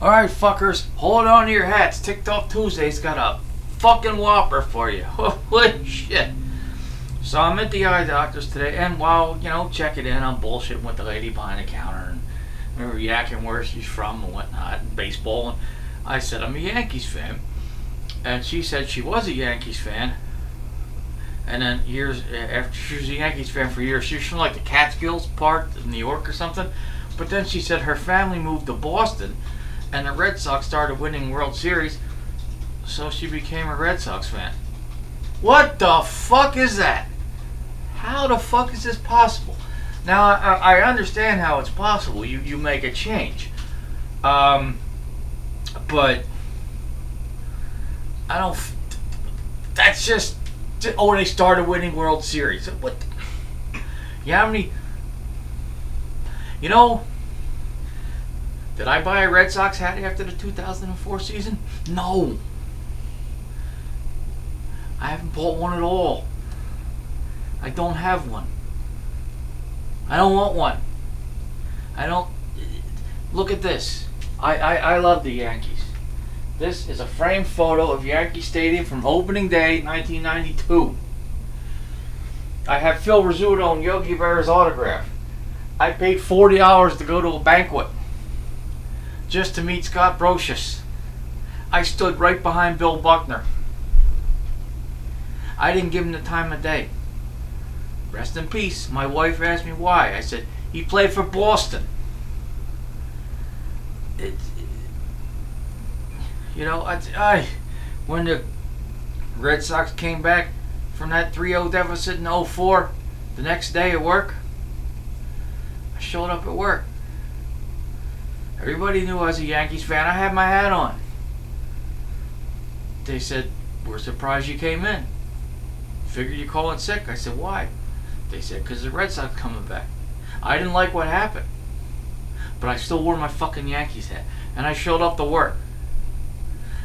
Alright, fuckers, hold on to your hats. TikTok Tuesday's got a fucking whopper for you. Holy shit. So I'm at the eye doctor's today, and while, checking in, I'm bullshitting with the lady behind the counter, and we were yakking where she's from and whatnot, and baseball, and I said I'm a Yankees fan. And she said she was a Yankees fan. And then years after, she was a Yankees fan for years. She was from like the Catskills part of New York or something. But then she said her family moved to Boston, and the Red Sox started winning World Series, so she became a Red Sox fan. What the fuck is that? How the fuck is this possible? Now, I understand how it's possible. You make a change. But I don't... That's just... Oh, they started winning World Series. What? How many... Did I buy a Red Sox hat after the 2004 season? No. I haven't bought one at all. I don't have one. I don't want one. I don't... Look at this. I love the Yankees. This is a framed photo of Yankee Stadium from opening day 1992. I have Phil Rizzuto and Yogi Berra's autograph. I paid $40 to go to a banquet just to meet Scott Brocious. I stood right behind Bill Buckner. I didn't give him the time of day. Rest in peace. My wife asked me why. I said, he played for Boston. When the Red Sox came back from that 3-0 deficit in 04, the next day at work, I showed up at work. Everybody knew I was a Yankees fan. I had my hat on. They said, we're surprised you came in. Figured you calling sick. I said, why? They said, because the Red Sox coming back. I didn't like what happened, but I still wore my fucking Yankees hat, and I showed up to work.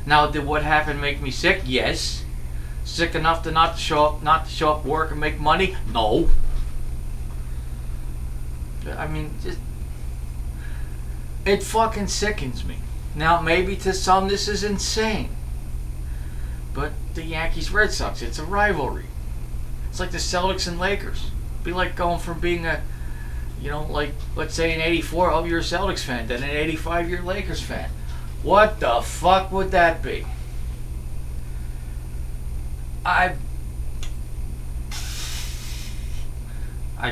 Now, did what happened make me sick? Yes. Sick enough to not show up work and make money? No. I mean, it fucking sickens me. Now, maybe to some this is insane, but the Yankees Red Sox, it's a rivalry. It's like the Celtics and Lakers. It'd be like going from being a, like, let's say in 84, oh, you're a Celtics fan, then an 85, you're a Lakers fan. What the fuck would that be? I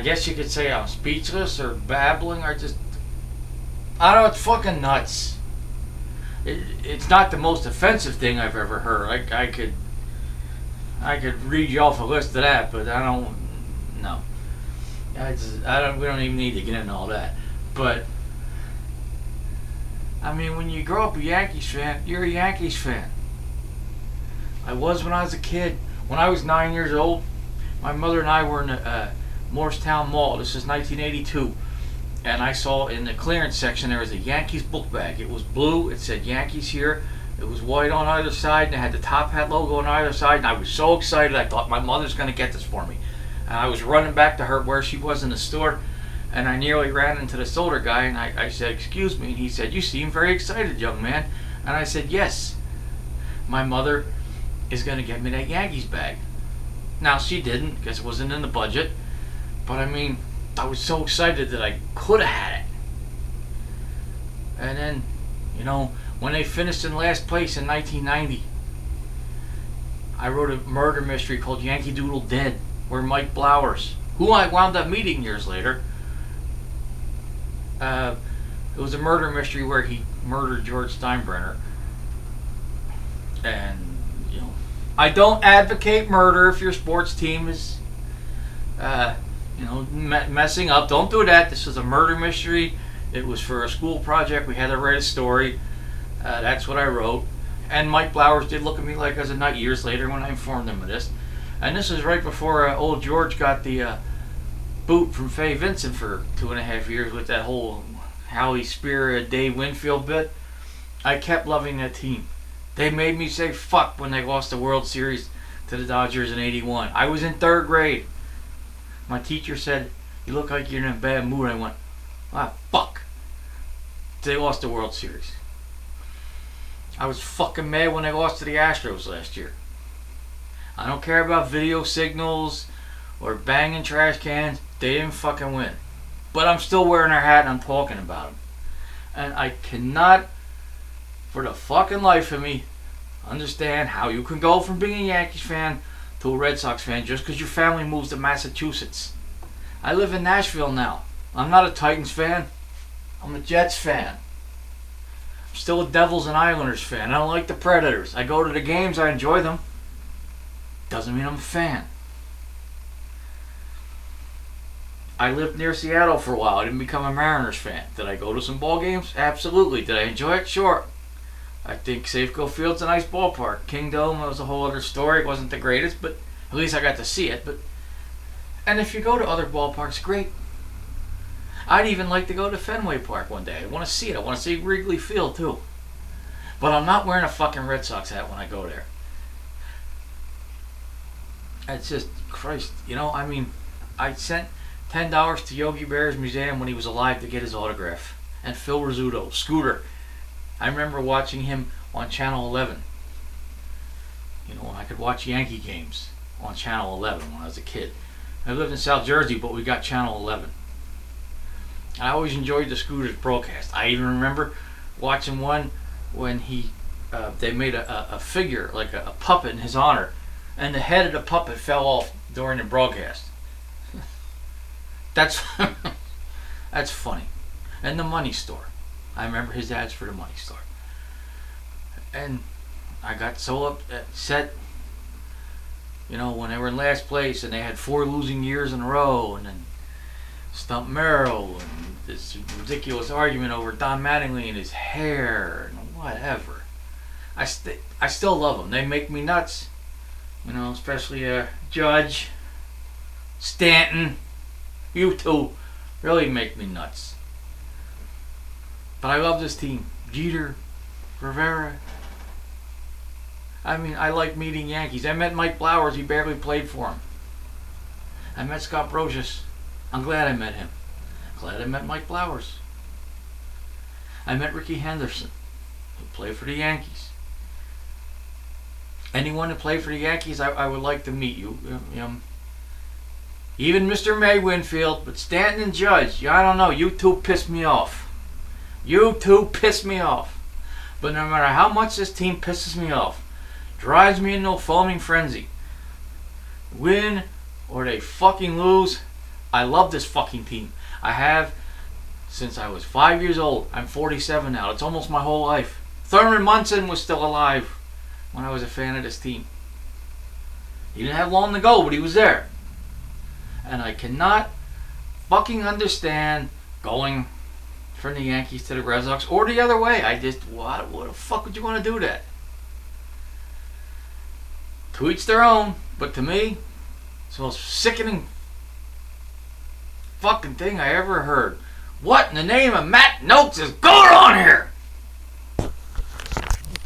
guess you could say I'm speechless or babbling or just... I don't know, it's fucking nuts. It's not the most offensive thing I've ever heard. I could read you off a list of that, but I don't... No. We don't even need to get into all that. But... I mean, when you grow up a Yankees fan, you're a Yankees fan. I was when I was a kid. When I was 9 years old, my mother and I were in the Morristown Mall. This is 1982. And I saw in the clearance section there was a Yankees book bag. It was blue. It said Yankees here. It was white on either side, and it had the Top Hat logo on either side. And I was so excited. I thought my mother's going to get this for me. And I was running back to her where she was in the store. And I nearly ran into the solder guy, and I said, excuse me. And he said, you seem very excited, young man. And I said, yes. My mother is going to get me that Yankees bag. Now, she didn't, because it wasn't in the budget. But, I mean, I was so excited that I could have had it. And then, when they finished in last place in 1990, I wrote a murder mystery called Yankee Doodle Dead, where Mike Blowers, who I wound up meeting years later, it was a murder mystery where he murdered George Steinbrenner. And, I don't advocate murder if your sports team is, messing up. Don't do that. This was a murder mystery. It was for a school project. We had to write a story. That's what I wrote. And Mike Blowers did look at me like I was a nut years later when I informed him of this. And this was right before old George got the boot from Fay Vincent for 2.5 years with that whole Howie Spear, Dave Winfield bit. I kept loving that team. They made me say fuck when they lost the World Series to the Dodgers in 81. I was in 3rd grade. My teacher said, you look like you're in a bad mood. I went, fuck. They lost the World Series. I was fucking mad when they lost to the Astros last year. I don't care about video signals or banging trash cans. They didn't fucking win. But I'm still wearing their hat and I'm talking about them. And I cannot, for the fucking life of me, understand how you can go from being a Yankees fan to a Red Sox fan just because your family moves to Massachusetts. I live in Nashville now. I'm not a Titans fan. I'm a Jets fan. I'm still a Devils and Islanders fan. I don't like the Predators. I go to the games. I enjoy them. Doesn't mean I'm a fan. I lived near Seattle for a while. I didn't become a Mariners fan. Did I go to some ball games? Absolutely. Did I enjoy it? Sure. I think Safeco Field's a nice ballpark. Kingdome was a whole other story. It wasn't the greatest, but at least I got to see it. And if you go to other ballparks, great. I'd even like to go to Fenway Park one day. I want to see it. I want to see Wrigley Field too. But I'm not wearing a fucking Red Sox hat when I go there. It's just, Christ, I sent $10 to Yogi Berra's museum when he was alive to get his autograph. And Phil Rizzuto, Scooter. I remember watching him on Channel 11. When I could watch Yankee games on Channel 11 when I was a kid. I lived in South Jersey, but we got Channel 11. I always enjoyed the Scooter's broadcast. I even remember watching one when they made a figure, like a puppet in his honor, and the head of the puppet fell off during the broadcast. That's funny. And the Money Store. I remember his ads for the Money Store. And I got so upset, when they were in last place and they had 4 losing years in a row, and then Stump Merrill and this ridiculous argument over Don Mattingly and his hair and whatever. I still love them. They make me nuts. Especially Judge, Stanton. You two really make me nuts. But I love this team. Jeter, Rivera. I like meeting Yankees. I met Mike Blowers. He barely played for him. I met Scott Brosius. I'm glad I met him. Glad I met Mike Blowers. I met Ricky Henderson, who played for the Yankees. Anyone who played for the Yankees, I would like to meet you. Even Mr. May Winfield, but Stanton and Judge, I don't know. You two piss me off. You two piss me off. But no matter how much this team pisses me off, drives me into a foaming frenzy, win or they fucking lose, I love this fucking team. I have since I was 5 years old. I'm 47 now. It's almost my whole life. Thurman Munson was still alive when I was a fan of this team. He didn't have long to go, but he was there. And I cannot fucking understand going from the Yankees to the Red Sox or the other way. What the fuck would you want to do that? To each their own, but to me, it's the most sickening fucking thing I ever heard. What in the name of Matt Noakes is going on here?